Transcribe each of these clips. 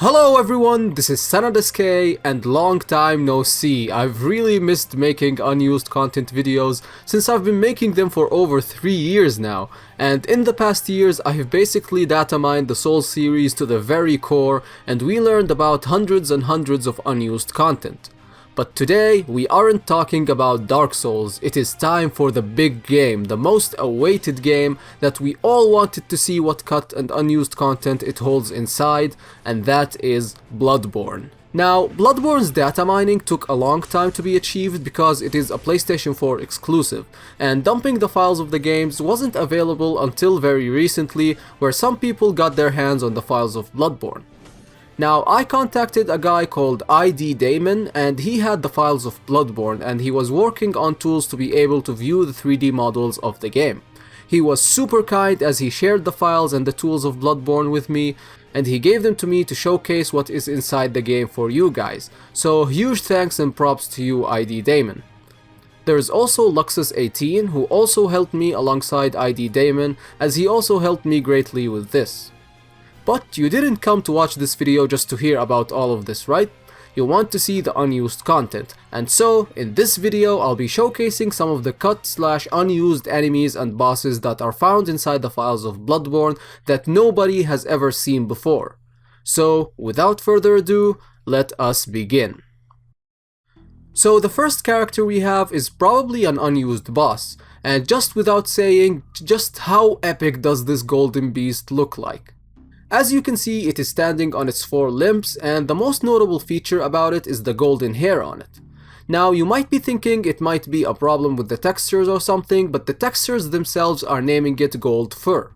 Hello everyone, this is SanadSK and long time no see. I've really missed making unused content videos since I've been making them for over 3 years now, and in the past years I have basically data mined the Souls series to the very core and we learned about hundreds and hundreds of unused content. But today, we aren't talking about Dark Souls, it is time for the big game, the most awaited game that we all wanted to see what cut and unused content it holds inside, and that is Bloodborne. Now, Bloodborne's data mining took a long time to be achieved because it is a PlayStation 4 exclusive, and dumping the files of the games wasn't available until very recently, where some people got their hands on the files of Bloodborne. Now, I contacted a guy called ID Damon and he had the files of Bloodborne and he was working on tools to be able to view the 3D models of the game. He was super kind as he shared the files and the tools of Bloodborne with me and he gave them to me to showcase what is inside the game for you guys. So huge thanks and props to you, ID Damon. There is also Luxus18 who also helped me alongside ID Damon as he also helped me greatly with this. But you didn't come to watch this video just to hear about all of this, right? You want to see the unused content, and so in this video I'll be showcasing some of the cut/unused enemies and bosses that are found inside the files of Bloodborne that nobody has ever seen before. So without further ado, let us begin. So the first character we have is probably an unused boss, and just without saying, just how epic does this golden beast look like? As you can see, it is standing on its 4 limbs, and the most notable feature about it is the golden hair on it. Now, you might be thinking it might be a problem with the textures or something, but the textures themselves are naming it gold fur.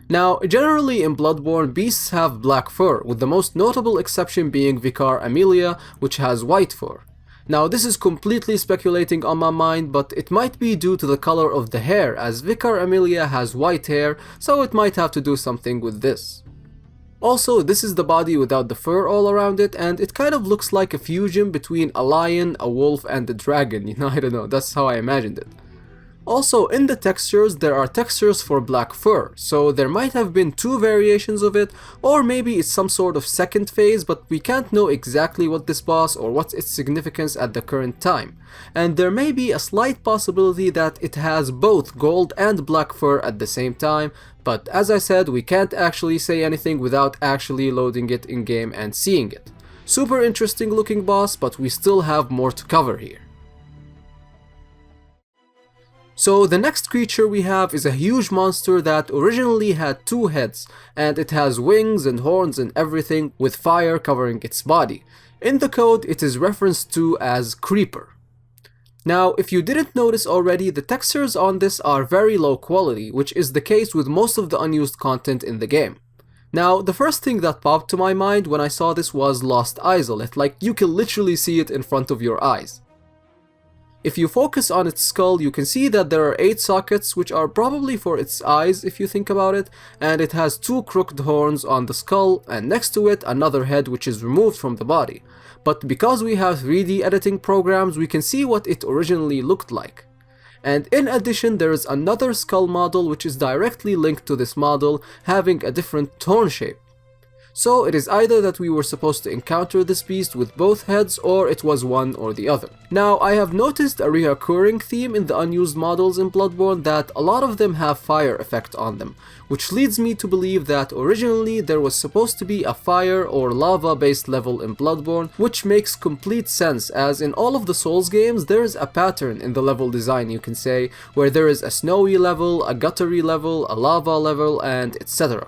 Now, generally in Bloodborne, beasts have black fur, with the most notable exception being Vicar Amelia, which has white fur. Now, this is completely speculating on my mind, but it might be due to the color of the hair, as Vicar Amelia has white hair, so it might have to do something with this. Also, this is the body without the fur all around it, and it kind of looks like a fusion between a lion, a wolf, and a dragon, I don't know, that's how I imagined it. Also, in the textures, there are textures for black fur, so there might have been 2 variations of it, or maybe it's some sort of second phase, but we can't know exactly what this boss or what's its significance at the current time. And there may be a slight possibility that it has both gold and black fur at the same time, but as I said, we can't actually say anything without actually loading it in game and seeing it. Super interesting looking boss, but we still have more to cover here. So the next creature we have is a huge monster that originally had 2 heads, and it has wings and horns and everything with fire covering its body. In the code it is referenced to as Creeper. Now, if you didn't notice already, the textures on this are very low quality, which is the case with most of the unused content in the game. Now, the first thing that popped to my mind when I saw this was Lost Isolate, like you can literally see it in front of your eyes. If you focus on its skull, you can see that there are 8 sockets, which are probably for its eyes if you think about it, and it has 2 crooked horns on the skull, and next to it another head which is removed from the body. But because we have 3D editing programs, we can see what it originally looked like. And in addition, there is another skull model which is directly linked to this model, having a different horn shape. So it is either that we were supposed to encounter this beast with both heads, or it was one or the other. Now, I have noticed a recurring theme in the unused models in Bloodborne that a lot of them have fire effect on them, which leads me to believe that originally there was supposed to be a fire or lava based level in Bloodborne, which makes complete sense as in all of the Souls games there is a pattern in the level design, you can say, where there is a snowy level, a guttery level, a lava level, and etc.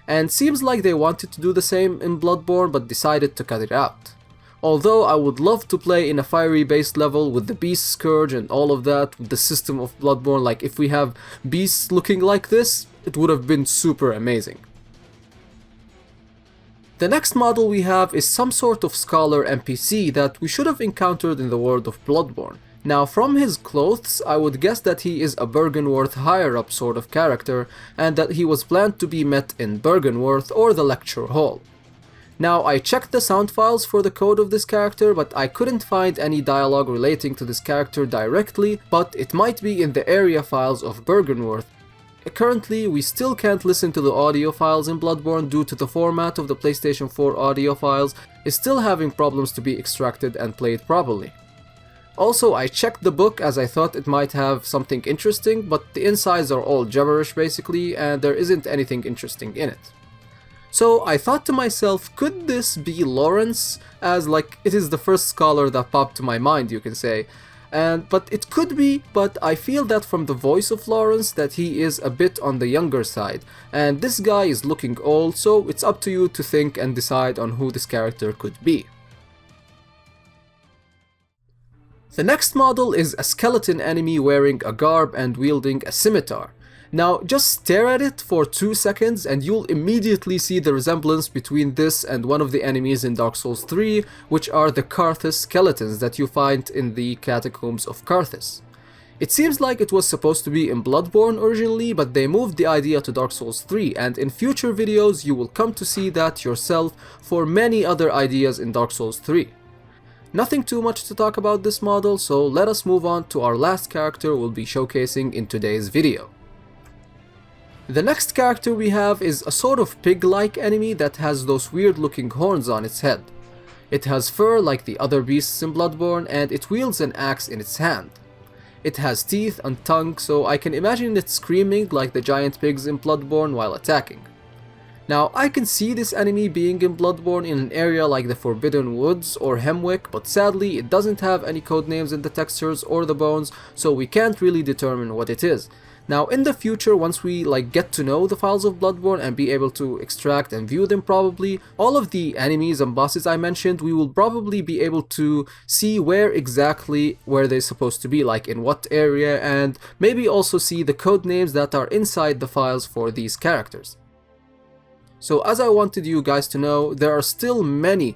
And seems like they wanted to do the same in Bloodborne but decided to cut it out. Although I would love to play in a fiery based level with the beast scourge and all of that, with the system of Bloodborne, like if we have beasts looking like this, it would have been super amazing. The next model we have is some sort of scholar NPC that we should have encountered in the world of Bloodborne. Now, from his clothes, I would guess that he is a Byrgenwerth higher-up sort of character, and that he was planned to be met in Byrgenwerth or the lecture hall. Now, I checked the sound files for the code of this character, but I couldn't find any dialogue relating to this character directly, but it might be in the area files of Byrgenwerth. Currently, we still can't listen to the audio files in Bloodborne due to the format of the PlayStation 4 audio files is still having problems to be extracted and played properly. Also, I checked the book as I thought it might have something interesting, but the insides are all gibberish basically, and there isn't anything interesting in it. So I thought to myself, could this be Lawrence? As like, it is the first scholar that popped to my mind, you can say. But it could be, but I feel that from the voice of Lawrence that he is a bit on the younger side, and this guy is looking old, so it's up to you to think and decide on who this character could be. The next model is a skeleton enemy wearing a garb and wielding a scimitar. Now just stare at it for 2 seconds and you'll immediately see the resemblance between this and one of the enemies in Dark Souls 3, which are the Carthus skeletons that you find in the catacombs of Carthus. It seems like it was supposed to be in Bloodborne originally, but they moved the idea to Dark Souls 3, and in future videos you will come to see that yourself for many other ideas in Dark Souls 3. Nothing too much to talk about this model, so let us move on to our last character we'll be showcasing in today's video. The next character we have is a sort of pig-like enemy that has those weird looking horns on its head. It has fur like the other beasts in Bloodborne, and it wields an axe in its hand. It has teeth and tongue, so I can imagine it screaming like the giant pigs in Bloodborne while attacking. Now I can see this enemy being in Bloodborne in an area like the Forbidden Woods or Hemwick, but sadly it doesn't have any codenames in the textures or the bones, so we can't really determine what it is. Now in the future, once we get to know the files of Bloodborne and be able to extract and view them probably, all of the enemies and bosses I mentioned, we will probably be able to see where they're supposed to be, like in what area, and maybe also see the codenames that are inside the files for these characters. So as I wanted you guys to know, there are still many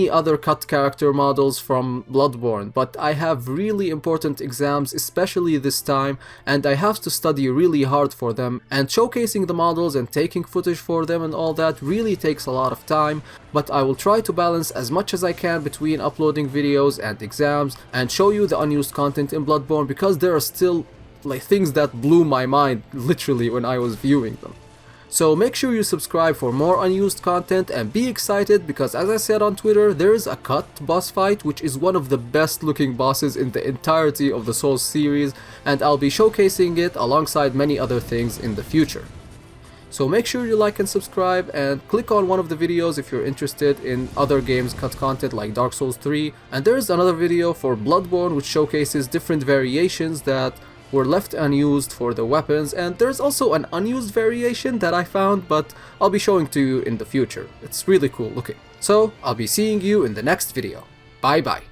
other cut character models from Bloodborne, but I have really important exams, especially this time, and I have to study really hard for them, and showcasing the models and taking footage for them and all that really takes a lot of time, but I will try to balance as much as I can between uploading videos and exams and show you the unused content in Bloodborne, because there are still things that blew my mind literally when I was viewing them. So make sure you subscribe for more unused content and be excited, because as I said on Twitter, there is a cut boss fight which is one of the best looking bosses in the entirety of the Souls series, and I'll be showcasing it alongside many other things in the future. So make sure you like and subscribe, and click on one of the videos if you're interested in other games cut content like Dark Souls 3, and there is another video for Bloodborne which showcases different variations that were left unused for the weapons, and there's also an unused variation that I found, but I'll be showing to you in the future. It's really cool looking. So I'll be seeing you in the next video. Bye bye.